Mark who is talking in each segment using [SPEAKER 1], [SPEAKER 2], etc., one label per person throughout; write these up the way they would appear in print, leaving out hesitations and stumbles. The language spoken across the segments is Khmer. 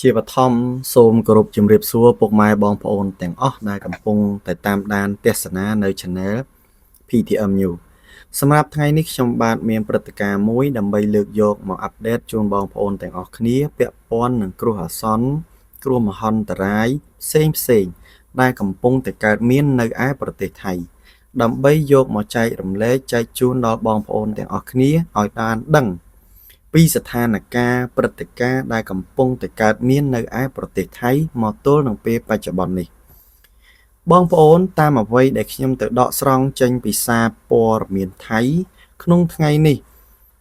[SPEAKER 1] ជាបឋមសូមគោរពជំរាបសួរពុកម៉ែបងប្អូនទាំងអស់ដែលកំពុងតែតាមដានទស្សនានៅ Channel PTM News សម្រាប់ថ្ងៃនេះខ្ញុំបាទមានព្រឹត្តិការណ៍មួយដើម្បីលើកយកមកអាប់ដេតជូនបងប្អូនទាំងអស់គ្នាពាក់ព័ន្ធនឹងគ្រោះអាសន្នគ្រោះមហន្តរាយផ្សេងដែលកំពុងតែកើតមាននៅឯប្រទេសថៃដើម្បីយកមកចែករំលែកចែកជូនដល់បងប្អូនទាំងអស់គ្នាឲ្យបានដឹងពីស្ថានភាពព្រឹត្តិការណ៍ដែលកំពុងតែកើតមាននៅឯប្រទេសថៃមកទល់នឹងពេលបច្ចុប្បន្ននេះបងប្អូនតាមអ្វីដែលខ្ញុំទៅដកស្រង់ចេញពីសារព័ត៌មានថៃក្នុងថ្ងៃនេះ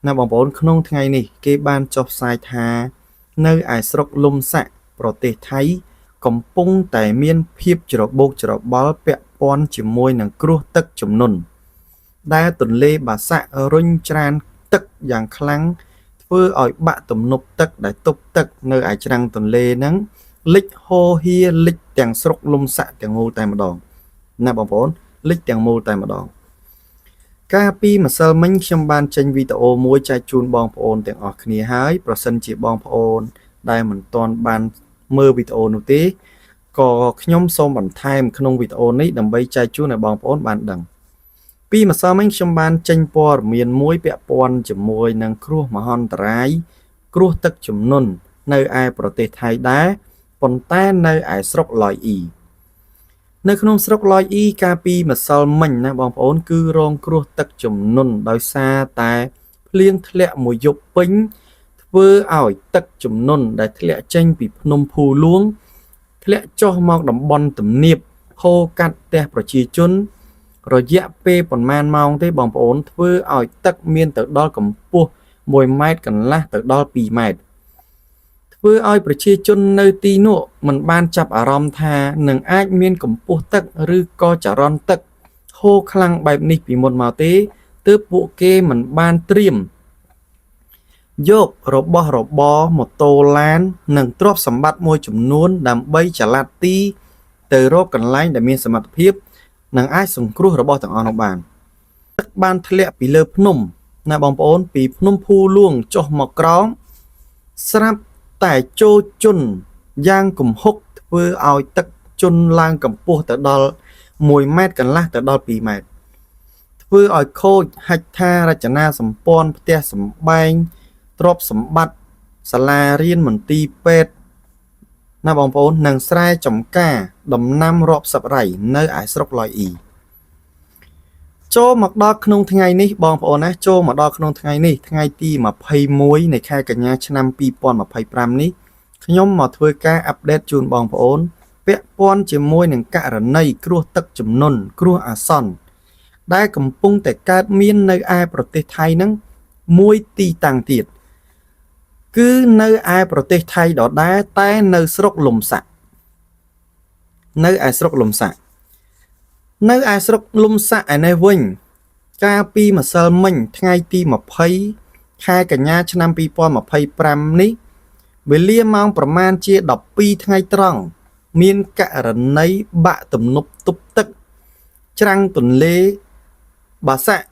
[SPEAKER 1] ណាបងប្អូនក្នុងថ្ងៃនេះគេបានចុះផ្សាយថានៅឯស្រុកលំសាក់ប្រទេសថៃកំពុងតែមានភាពច្របូកច្របល់ពាក់ព័ន្ធជាមួយនឹងគ្រោះទឹកជំនន់ដែលទន្លេបាសាក់រុញច្រានទឹកយ៉ាងខ្លាំងធ្វើឲ្យបាក់ទំនប់ទឹកដែលទប់ទឹកនៅឯច្រាំងទន្លេហ្នឹងលិចហូរហៀលិចទាំងស្រុកលំសាក់ទាំងមូលតែម្ដងណាបងប្អូនលិចទាំងមូលតែម្ដងកាលពីម្សិលមិញខ្ញុំបានចេញវីដេអូមួយចែកជូនបងប្អូនទាំងអស់គ្នាហើយប្រសិនជាបងប្អូនដែលមិនទាន់បានមើលវីដេអូនោះទេក៏ខ្ញុំសូមបន្ថែមក្នុងវីដេអូនេះដើម្បីចែកជូនឲ្យបងប្អូនបានដឹងពីម្សិលមិញខ្ញុំបានចេញព័ត៌មានមួយពាក់ព័ន្ធជាមួយនឹងគ្រោះមហន្តរាយគ្រោះទឹកជំនន់នៅឯប្រទេសថៃដែរប៉ុន្តែនៅឯស្រុកឡយអ៊ីនៅក្នុងស្រុកឡយអ៊ីកាលពីម្សិលមិញណាបងប្អូនគឺរងគ្រោះទឹកជំនន់ដោយសារតែភ្លៀងធ្លាក់មួយយប់ពេញធ្វើឲ្យទឹកជំនន់ដែលធ្លាក់ចេញពីភ្នំភូលួងធ្លាក់ចុះមកតំបន់ទំនាបហូរកាត់ផ្ទះប្រជាជនរយៈពេលប្រហែលម៉ោងទេបងប្អូនធ្វើឲ្យទឹកមានទៅដល់កម្ពស់1ម៉ែត្រកន្លះទៅដល់2ម៉ែត្រធ្វើឲ្យប្រជាជននៅទីនោះមិនបានចាប់អារម្មណ៍ថានឹងអាចមានកម្ពស់ទឹកឬក៏ចរន្តទឹកហូរខ្លាំងបែបនេះពីមុនមកទេទើបពួកគេមិនបានត្រៀមយករបស់របរម៉ូតូឡាននិងទ្រព្យសម្បត្តិមួយចំនួនដើម្បីចល័តទីទៅរកកន្លែងដែលមានសមត្ថភាពនឹងអាចសង្គ្រោះរបស់ទាំងអស់នោះបានទឹកបានធ្លាក់ពីលើភ្នំណាបងប្អូនពីភ្នំភូលួងចុះមកក្រោមស្រាប់តែចូលជន់យ៉ាងគំហុកធ្វើឲ្យទឹកជន់ឡើងកម្ពស់ទៅដល់1ម៉ែត្រកន្លះទៅដល់2ម៉ែត្រធ្វើឲ្យខូចហិច្ឆតារចនាសម្ព័ន្ធផ្ទះសម្បែងទ្រព្យសម្បត្តិសាលារៀនមន្ទីរពេទ្យណាបងប្អូននិងស្រែចម្ការដំណាំរាប់សិបไร่នៅឯស្រុកឡយអ៊ីចូលមកដល់ក្នុងថ្ងៃនេះបងប្អូនណាចូលមកដល់ក្នុងថ្ងៃនេះថ្ងៃទី21នៃខែកញ្ញាឆ្នាំ2025នេះខ្ញុំមកធ្វើការអាប់ដេតជូនបងប្អូនពាក់ព័ន្ធជាមួយនឹងករណីគ្រោះទឹកជំនន់គ្រោះអាសន្នដែលកំពុងតែកើតមាននៅឯប្រទេសថៃហ្នឹងមួយទីតាំងទៀតគឺនៅឯប្រទេសថៃដដែលតែនៅស្រុកលំសាក់នៅឯស្រុកលំសាក់ឯនេះវិញកាលពីម្សិលមិញថ្ងៃទី20ខែកញ្ញាឆ្នាំ2025នេះវេលាម៉ោងប្រមាណជា12ថ្ងៃត្រង់មានករណីបាក់ទំនប់ទប់ទឹកច្រាំងទន្លេបាសាក់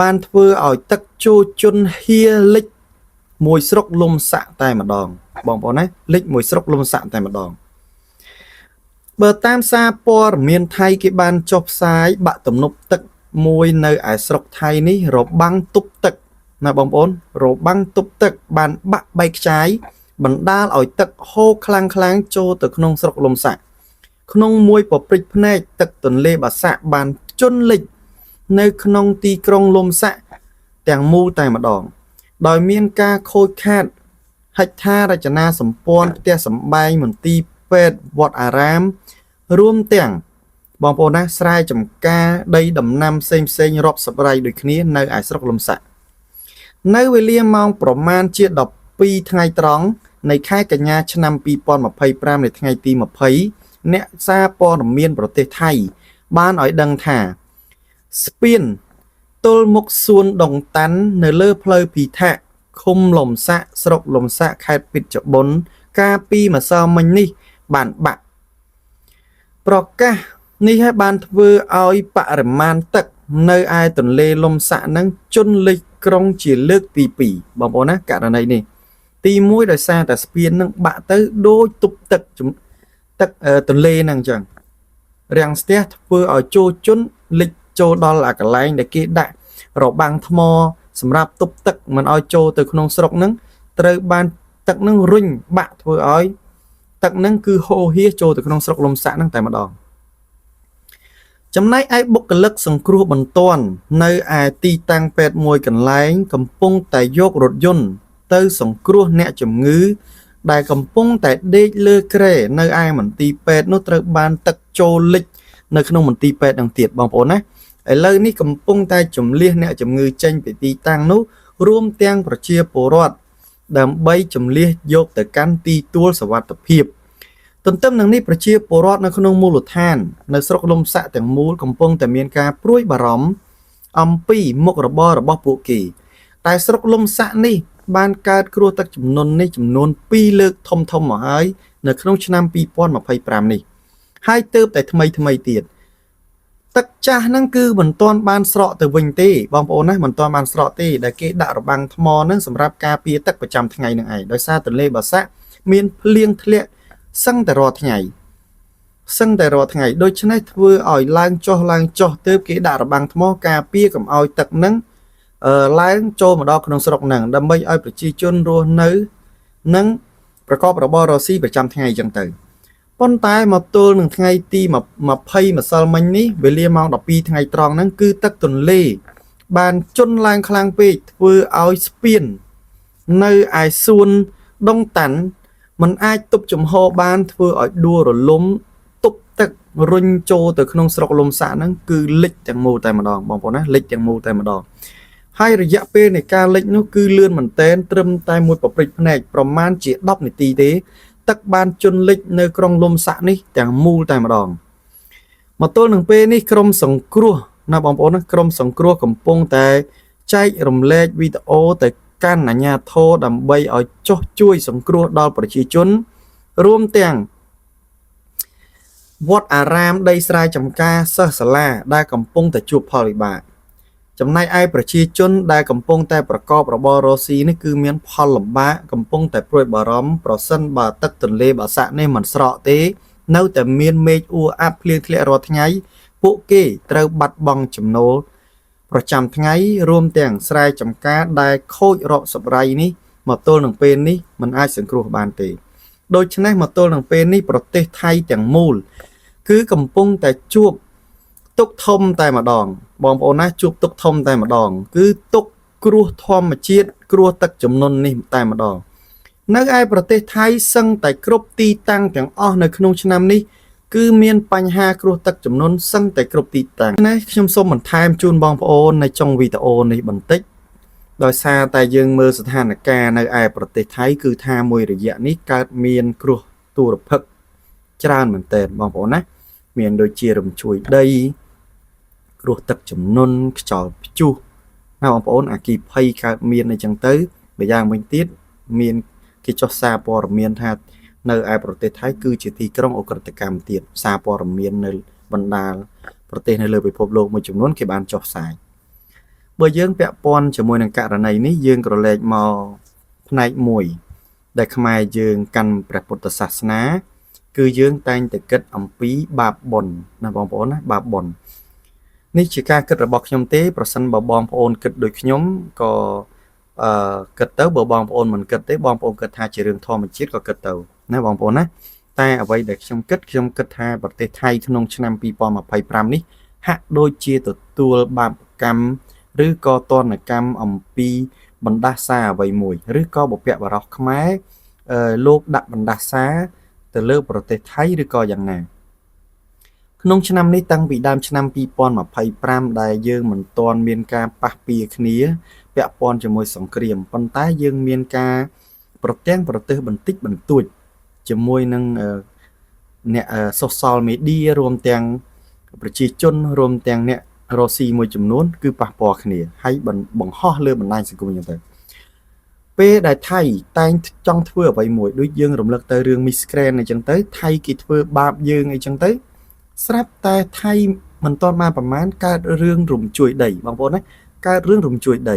[SPEAKER 1] បានធ្វើឲ្យទឹកជោជន់ហៀលិចមួយស្រុកលំសាក់តែម្ដងបងប្អូនណាលិចមួយស្រុកលំសាក់តែម្ដងបើតាមសារព័ត៌មានថៃគេបានចុះផ្សាយបាក់ទំនប់ទឹកមួយនៅឯស្រុកថៃនេះរបាំងទប់ទឹកណាបងប្អូនរបាំងទប់ទឹកបានបាក់បែកខ្ចាយបណ្ដាលឲ្យទឹកហូរខ្លាំងចូលទៅក្នុងស្រុកលំសាក់ក្នុងមួយពព្រិចភ្នែកទឹកទន្លេបាសាក់បានជន់លិចនៅក្នុងទីក្រុងលំសាក់ទាំងមូលតែម្ដងដោយមានការខូចខាតហិច្ឆតារចនាសម្ព័ន្ធផ្ទះសម្បែងមន្ទីរពេទ្យវត្តអារាមរួមទាំងបងប្អូនណាស្រែចម្ការដីដំណាំផ្សេងរាប់សិបไร่ដូចគ្នានៅឯស្រុកលំសាក់នៅវេលាម៉ោងប្រមាណជា12ថ្ងៃត្រង់នៃខែកញ្ញាឆ្នាំ2025នៃថ្ងៃទី20អ្នកសារព័ត៌មានប្រទេសថៃបានឲ្យដឹងថាស្ពានទល់មុខសួនដុងតាន់នៅលើផ្លូវភីថាឃុំលំសាក់ស្រុកលំសាក់ខេត្តពិតរបុណ្យកាលពីម្សិលមិញនេះបានបាក់ប្រកាសនេះហើយបានធ្វើឲ្យបរិមាណទឹកនៅឯទន្លេលំសាក់នឹងជន់លិចក្រុងជាលើកទី2បងប្អូនណាករណីនេះ ទីមួយដោយសារតែស្ពាននឹងបាក់ទៅដូចទប់ទឹកទន្លេហ្នឹងអញ្ចឹងរាំងស្ទះធ្វើឲ្យជោជន់លិចចូលដល់អាកន្លែងដែលគេដាក់របាំងថ្មសម្រាប់ទប់ទឹកមិនឲ្យចូលទៅក្នុងស្រុកហ្នឹងត្រូវបានទឹកហ្នឹងរុញបាក់ធ្វើឲ្យទឹកហ្នឹងគឺហូរហៀចូលទៅក្នុងស្រុកលំសាក់ហ្នឹងតែម្ដងចំណែកឯបុគ្គលិកសង្គ្រោះបន្ទាន់នៅឯទីតាំងពេទ្យមួយកន្លែងកំពុងតែយករថយន្តទៅសង្គ្រោះអ្នកជំងឺដែលកំពុងតែដេកលើគ្រែនៅឯមន្ទីរពេទ្យនោះត្រូវបានទឹកចូលលិចនៅក្នុងមន្ទីរពេទ្យនឹងទៀតបងប្អូនណាឥឡូវនេះកំពុងតែជំលះអ្នកជំងឺចេញពីទីតាំងនោះរួមទាំងប្រជាពលរដ្ឋដើម្បីជំលះយកទៅកាន់ទីទួលសុវត្ថិភាពទន្ទឹមនឹងនេះប្រជាពលរដ្ឋនៅក្នុងមូលដ្ឋាននៅស្រុកលំសាក់ទាំងមូលកំពុងតែមានការព្រួយបារម្ភអំពីមុខរបររបស់ពួកគេតែស្រុកលំសាក់នេះបានកើតគ្រោះទឹកជំនន់នេះចំនួន2លើកធំមកហើយនៅក្នុងឆ្នាំ2025នេះហើយទើបតែថ្មីទៀតទឹកចាស់ហ្នឹងគឺមិនទាន់បានស្រកទៅវិញទេបងប្អូនណាមិនទាន់បានស្រកទេដែលគេដាក់របាំងថ្មហ្នឹងសម្រាប់ការពារទឹកប្រចាំថ្ងៃហ្នឹងឯងដោយសារទន្លេបាសាក់មានភ្លៀងធ្លាក់សឹងតែរាល់ថ្ងៃដូច្នេះធ្វើឲ្យឡើងចុះទើបគេដាក់របាំងថ្មការពារកុំឲ្យទឹកហ្នឹងឡើងចូលមកដល់ក្នុងស្រុកហ្នឹងដើម្បីឲ្យប្រជាជនរស់នៅនិងប្រកបរបររកស៊ីប្រចាំថ្ងៃអញ្ចឹងទៅប៉ុន្តែមកទល់នឹងថ្ងៃទី20ម្សិលមិញនេះវេលាម៉ោង12ថ្ងៃត្រង់ហ្នឹងគឺទឹកទន្លេបានជន់ឡើងខ្លាំងពេកធ្វើឲ្យស្ពាននៅឯសួនដុងតាន់มันអាចទប់ចំហបានធ្វើឲ្យដួលរលំទប់ទឹករុញចូលទៅក្នុងស្រុកលំសាក់ហ្នឹងគឺលិចទាំងមូលតែម្ដងបងប្អូនណាលិចទាំងមូលតែម្ដងហើយរយៈពេលនៃការលិចនោះគឺលឿនមែនតែនត្រឹមតែមួយប៉ព្រិចភ្នែកប្រមាណជា10នាទីទេទឹកបានជន់លិចនៅក្រុងលំសាក់នេះទាំងមូលតែម្ដងមកទល់នឹងពេលនេះក្រុមសង្គ្រោះណាបងប្អូនណាក្រុមសង្គ្រោះកំពុងតែចែករំលែកវីដេអូទៅកាន់អាជ្ញាធរដើម្បីឲ្យចុះជួយសង្គ្រោះដល់ប្រជាជនរួមទាំងវត្តអារាមដីស្រែចម្ការសិស្សសាលាដែលកំពុងតែជួបផលវិបាកចំណែកឯប្រជាជនដែលកំពុងតែប្រកបរបររកស៊ីនេះគឺមានផលលំបាកកំពុងតែព្រួយបារម្ភប្រសិនបើទឹកទន្លេបាសាក់នេះមិនស្រកទេនៅតែមានមេឃអ៊ូអាប់ភ្លៀងធ្លាក់រាល់ថ្ងៃពួកគេត្រូវបាត់បង់ចំណូលប្រចាំថ្ងៃរួមទាំងស្រែចម្ការដែលខូចរកសម្រៃនេះមកទល់នឹងពេលនេះมันអាចសង្គ្រោះបានទេដូច្នេះមកទល់នឹងពេលនេះប្រទេសថៃទាំងមូលគឺកំពុងតែជួបទុកធំតែម្ដងបងប្អូនណាជួបទុកធំតែម្ដងគឺទុកគ្រោះធម្មជាតិគ្រោះទឹកជំនន់នេះតែម្ដងនៅឯប្រទេសថៃសឹងតែគ្រប់ទីតាំងទាំងអស់នៅក្នុងឆ្នាំនេះគឺមានបញ្ហាគ្រោះទឹកជំនន់សឹងតែគ្រប់ទីតាំងនេះខ្ញុំសូមបន្ថែមជូនបងប្អូននៅចុងវីដេអូនេះបន្តិចដោយសារតែយើងមើលស្ថានភាពនៅឯប្រទេសថៃគឺថាមួយរយៈនេះកើតមានគ្រោះទុរភិក្សច្រើនមែនទែនបងប្អូនណាមានដូចជារំជួយដីគ្រោះទឹកជំនន់ខ្យល់ព្យុះណាបងប្អូនអគ្គិភ័យកើតមានអីចឹងទៅម្យ៉ាងវិញទៀតមានគេចុះសារព័ត៌មានថានៅឯប្រទេសថៃគឺជាទីក្រុងអ ுக ្រិតកម្មទៀតសារព័ត៌មាននៅបណ្ដាលប្រទេសនៅលើពិភពលោកមួយចំនួនគេបានចុះផ្សាយបើយើងពាក់ព័ន្ធជាមួយនឹងករណីនេះយើងក្រឡេកមកផ្នែកមួយដែលខ្មែរយើងកាន់ព្រះពុទ្ធសាសនាគឺយើងតែងតែគិតអំពីបាបបុណ្យណាបងប្អូនណាបាបបុណ្យនេះជាការគិតរបស់ខ្ញុំទេប្រសិនបើបងប្អូនគិតដូចខ្ញុំក៏គិតទៅបើបងប្អូនមិនគិតទេបងប្អូនគិតថាជារឿងធម្មជាតិក៏គិតទៅណាបងប្អូនណាតែអ្វីដែលខ្ញុំគិតថាប្រទេសថៃក្នុងឆ្នាំ2025នេះហាក់ដូចជាទទួលបាបកម្មឬក៏ទណ្ឌកម្មអំពីបណ្ដាសាអ្វីមួយឬក៏បុព្វបុរសខ្មែរលោកដាក់បណ្ដាសាទៅលើប្រទេសថៃឬក៏យ៉ាងណាក្នុងឆ្នាំនេះតាំងពីដើមឆ្នាំ2025ដែលយើងមិនទាន់មានការប៉ះពាល់គ្នាពាក់ព័ន្ធជាមួយសង្គ្រាមប៉ុន្តែយើងមានការប្រទាំងប្រទេសបន្តិចបន្តួចជាមួយនឹងអ្នក social media រួមទាំងប្រជាជនរួមទាំងអ្នករកស៊ីមួយចំនួនគឺប៉ះពាល់គ្នាហើយបង្ហោះលើបណ្ដាញសង្គមយ៉ាងទៅពេលដែលថៃតែងចង់ធ្វើអ្វីមួយដូចយើងរំលឹកទៅរឿង Miss Grand អីចឹងទៅថៃគេធ្វើបាបយើងអីចឹងទៅស្រាប់តែថៃមិនទាន់បានប្រមាណកើតរឿងរំជួយដីបងប្អូនណាកើតរឿងរំជួយដី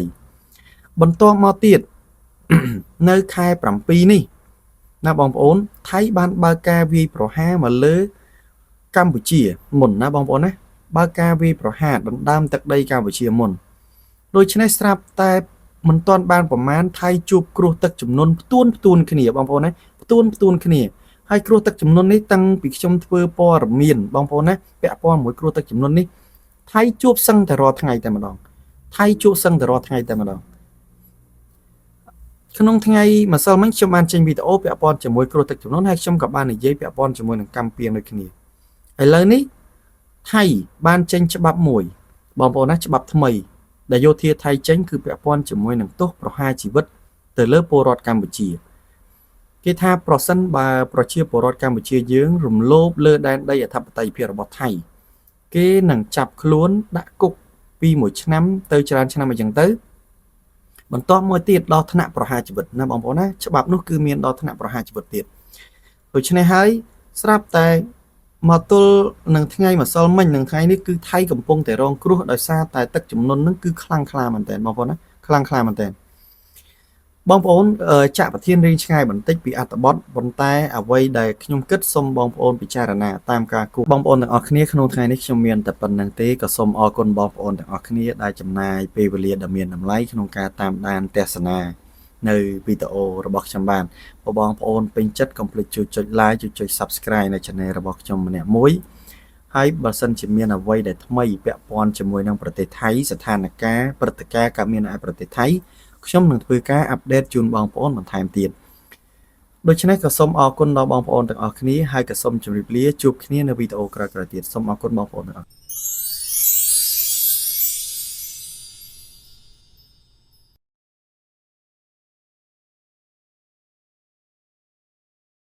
[SPEAKER 1] បន្ទាប់មកទៀត នៅខែ7នេះណាបងប្អូនថៃបានបើកការវាយប្រហារមកលើកម្ពុជាមុនណាបងប្អូនណាបើកការវាយប្រហារដណ្ដើមទឹកដីកម្ពុជាមុនដូច្នេះស្រាប់តែមិនទាន់បានប្រមាណថៃជួបគ្រោះទឹកជំនន់ផ្ទួនគ្នាបងប្អូនណាផ្ទួនគ្នាហើយគ្រោះទឹកជំនន់នេះតាំងពីខ្ញុំធ្វើព័ត៌មានបងប្អូនណាពាក់ព័ន្ធមួយគ្រោះទឹកជំនន់នេះថៃជួបសឹងតែរាល់ថ្ងៃតែម្ដងក្នុងថ្ងៃម្សិលមិញខ្ញុំបានចេញវីដេអូពាក់ព័ន្ធជាមួយគ្រោះទឹកជំនន់ហើយខ្ញុំក៏បាននិយាយពាក់ព័ន្ធជាមួយនឹងកម្មពៀងដូចគ្នាឥឡូវនេះថៃបានចេញច្បាប់មួយបងប្អូនណាច្បាប់ថ្មីដែលយោធាថៃចេញគឺពាក់ព័ន្ធជាមួយនឹងទោសប្រហារជីវិតទៅលើពលរដ្ឋកម្ពុជាគេថាប្រសិនបើប្រជាពលរដ្ឋកម្ពុជាយើងរំលោភលើដែនដីអធិបតេយ្យភាពរបស់ថៃគេនឹងចាប់ខ្លួនដាក់គុកពី1ឆ្នាំទៅច្រើនឆ្នាំអញ្ចឹងទៅបន្ទាប់មួយទៀតដល់ថ្នាក់ប្រហារជីវិតណាបងប្អូនណាច្បាប់នោះគឺមានដល់ថ្នាក់ប្រហារជីវិតទៀតដូច្នេះហើយស្រាប់តែមកទល់នឹងថ្ងៃម្សិលមិញនឹងថ្ងៃនេះគឺថៃកំពុងតែរងគ្រោះដោយសារតែទឹកជំនន់នឹងគឺខ្លាំងក្លាមែនតើបងប្អូនណាខ្លាំងក្លាមែនតើបងប្អូនចាក់ប្រធានរៀងឆ្ងាយបន្តិចពីអត្ថបទប៉ុន្តែអ្វីដែលខ្ញុំគិតសូមបងប្អូនពិចារណាតាមការគូបងប្អូនទាំងអស់គ្នាក្នុងថ្ងៃនេះខ្ញុំមានតែប៉ុណ្្នឹងទេក៏សូមអរគុណបងប្អូនទាំងអស់គ្នាដែលចំណាយពេលវេលាដ៏មានតម្លៃក្នុងការតាមដានទស្សនានៅវីដេអូរបស់ខ្ញុំបានបងប្អូនពេញចិត្តកុំភ្លេចជួយចុច like ចុច subscribe នៅ channel របស់ខ្ញុំម្នាក់មួយហើយបើសិនជាមានអ្វីដែលថ្មីពាក់ព័ន្ធជាមួយនឹងប្រទេសថៃស្ថានភាពព្រឹត្តិការណ៍កើតមាននៅប្រទេសថៃខ្ញុំនឹងធ្វើការអាប់ដេតជូនបងប្អូនបន្ថែមទៀតដូច្នេះក៏សូមអរគុណដល់បងប្អូនទាំងអស់គ្នាហើយក៏សូមជម្រាបលាជួបគ្នានៅវីដេអូក្រោយៗទៀតសូមអរគុណបងប្អូនទាំងអស់